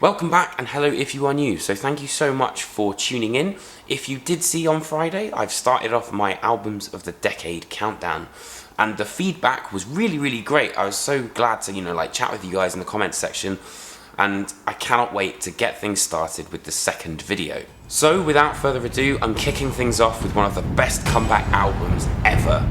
Welcome back, and hello if you are new. So thank you so much for tuning in. If you did see on Friday, I've started off my albums of the decade countdown, and the feedback was really great. I was so glad to chat with you guys in the comments section, and I cannot wait to get things started with the second video. So without further ado, I'm kicking things off with one of the best comeback albums ever.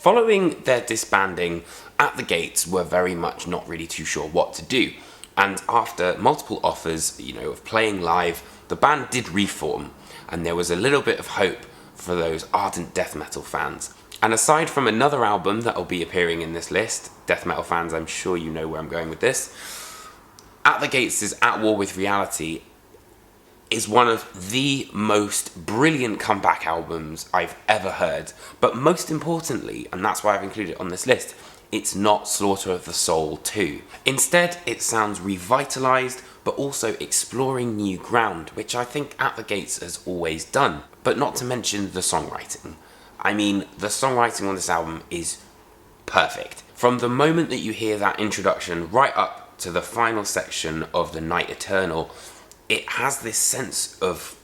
Following their disbanding, At the Gates were very much not really too sure what to do, and after multiple offers, of playing live, the band did reform, and there was a little bit of hope for those ardent death metal fans. And aside from another album that will be appearing in this list, death metal fans, I'm sure you know where I'm going with this, At the Gates is At War with Reality is one of the most brilliant comeback albums I've ever heard. But most importantly, and that's why I've included it on this list, it's not Slaughter of the Soul 2. Instead, it sounds revitalized, but also exploring new ground, which I think At the Gates has always done. But not to mention the songwriting. I mean, the songwriting on this album is perfect. From the moment that you hear that introduction right up to the final section of The Night Eternal, it has this sense of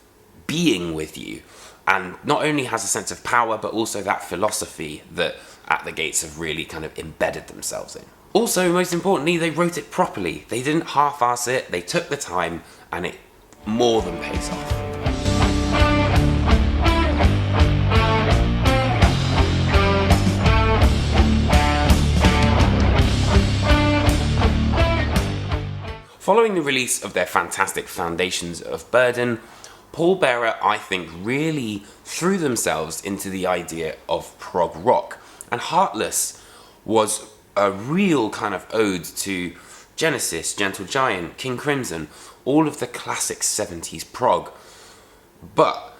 being with you, and not only has a sense of power, but also that philosophy that At the Gates have really kind of embedded themselves in. Also, most importantly, they wrote it properly. They didn't half-ass it, they took the time, and it more than pays off. Following the release of their fantastic Foundations of Burden, Pallbearer, I think, really threw themselves into the idea of prog rock. And Heartless was a real kind of ode to Genesis, Gentle Giant, King Crimson, all of the classic 70s prog, but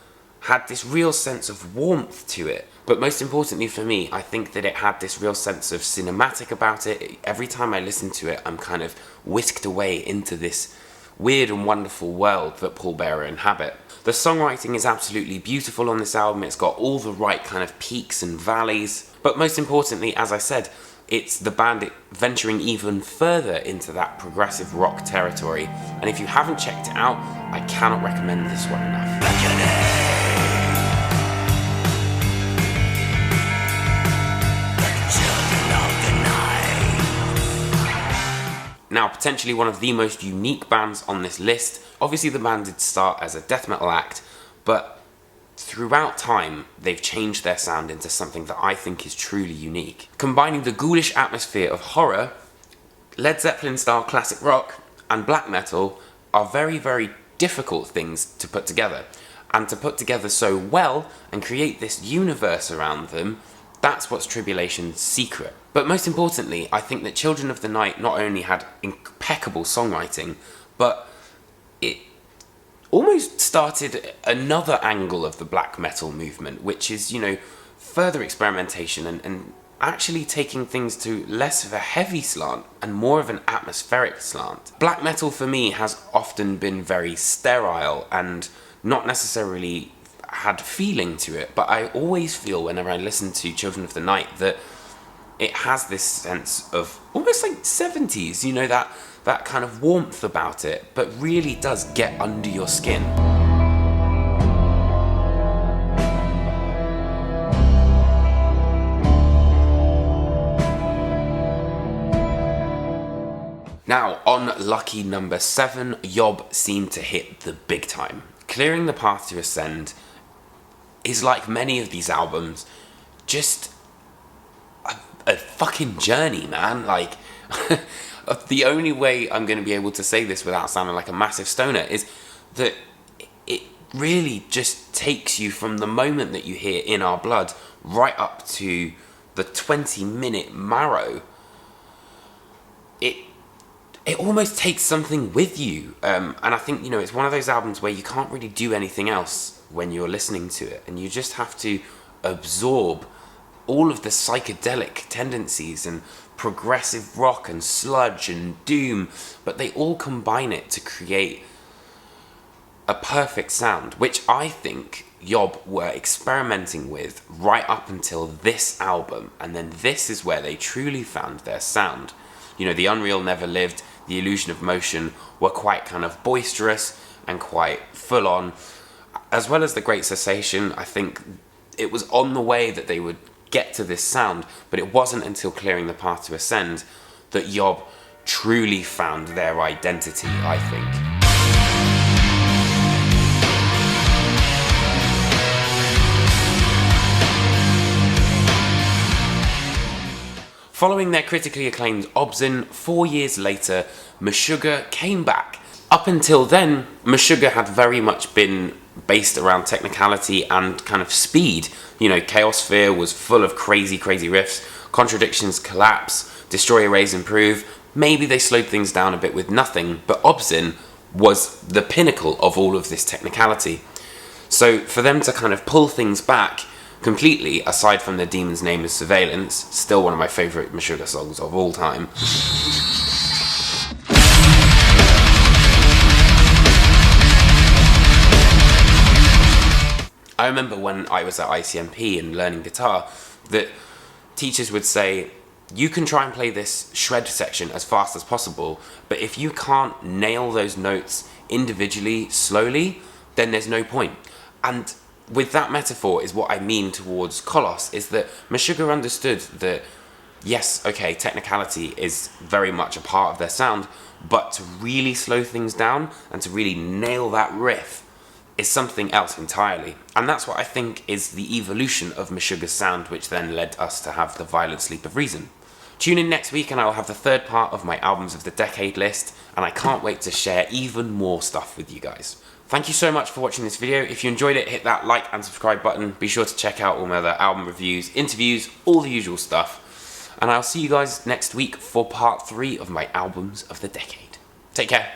had this real sense of warmth to it. But most importantly for me, I think that it had this real sense of cinematic about it. Every time I listen to it, I'm kind of whisked away into this weird and wonderful world that Pallbearer inhabit. The songwriting is absolutely beautiful on this album. It's got all the right kind of peaks and valleys. But most importantly, as I said, it's the band venturing even further into that progressive rock territory. And if you haven't checked it out, I cannot recommend this one enough. Now, potentially one of the most unique bands on this list. Obviously the band did start as a death metal act, but throughout time they've changed their sound into something that I think is truly unique. Combining the ghoulish atmosphere of horror, Led Zeppelin style classic rock, and black metal are very difficult things to put together. And to put together so well and create this universe around them, that's what's Tribulation's secret. But most importantly, I think that Children of the Night not only had impeccable songwriting, but it almost started another angle of the black metal movement, which is, further experimentation and actually taking things to less of a heavy slant and more of an atmospheric slant. Black metal for me has often been very sterile and not necessarily had feeling to it, but I always feel whenever I listen to Children of the Night that it has this sense of almost like 70s, that kind of warmth about it, but really does get under your skin. Now, on lucky number 7, Yob seemed to hit the big time. Clearing the Path to Ascend is, like many of these albums, just a fucking journey, man. Like, the only way I'm going to be able to say this without sounding like a massive stoner is that it really just takes you from the moment that you hear In Our Blood right up to the 20-minute marrow. It almost takes something with you. And I think, it's one of those albums where you can't really do anything else when you're listening to it, and you just have to absorb all of the psychedelic tendencies and progressive rock and sludge and doom, but they all combine it to create a perfect sound, which I think Yob were experimenting with right up until this album, and then this is where they truly found their sound. You know, The Unreal Never Lived, The Illusion of Motion were quite kind of boisterous and quite full on, as well as The Great Cessation. I think it was on the way that they would get to this sound, but it wasn't until Clearing the Path to Ascend that Yob truly found their identity, I think. Following their critically acclaimed Obzin, 4 years later, Meshuga came back. Up until then, Meshuga had very much been based around technicality and kind of speed. You know, Chaosphere was full of crazy riffs, Contradictions collapse, Destroy, Erase, Improve. Maybe they slowed things down a bit with Nothing, but Obzin was the pinnacle of all of this technicality. So for them to kind of pull things back completely, aside from The Demon's Name is Surveillance, still one of my favourite Meshuga songs of all time. I remember when I was at ICMP and learning guitar, that teachers would say, you can try and play this shred section as fast as possible, but if you can't nail those notes individually, slowly, then there's no point. And with that metaphor is what I mean towards Kolos, is that Meshuga understood that, yes, okay, technicality is very much a part of their sound, but to really slow things down and to really nail that riff is something else entirely. And that's what I think is the evolution of Meshuga's sound, which then led us to have the Violent Sleep of Reason. Tune in next week and I will have the third part of my albums of the decade list, and I can't wait to share even more stuff with you guys. Thank you so much for watching this video. If you enjoyed it, hit that like and subscribe button. Be sure to check out all my other album reviews, interviews, all the usual stuff. And I'll see you guys next week for part 3 of my albums of the decade. Take care.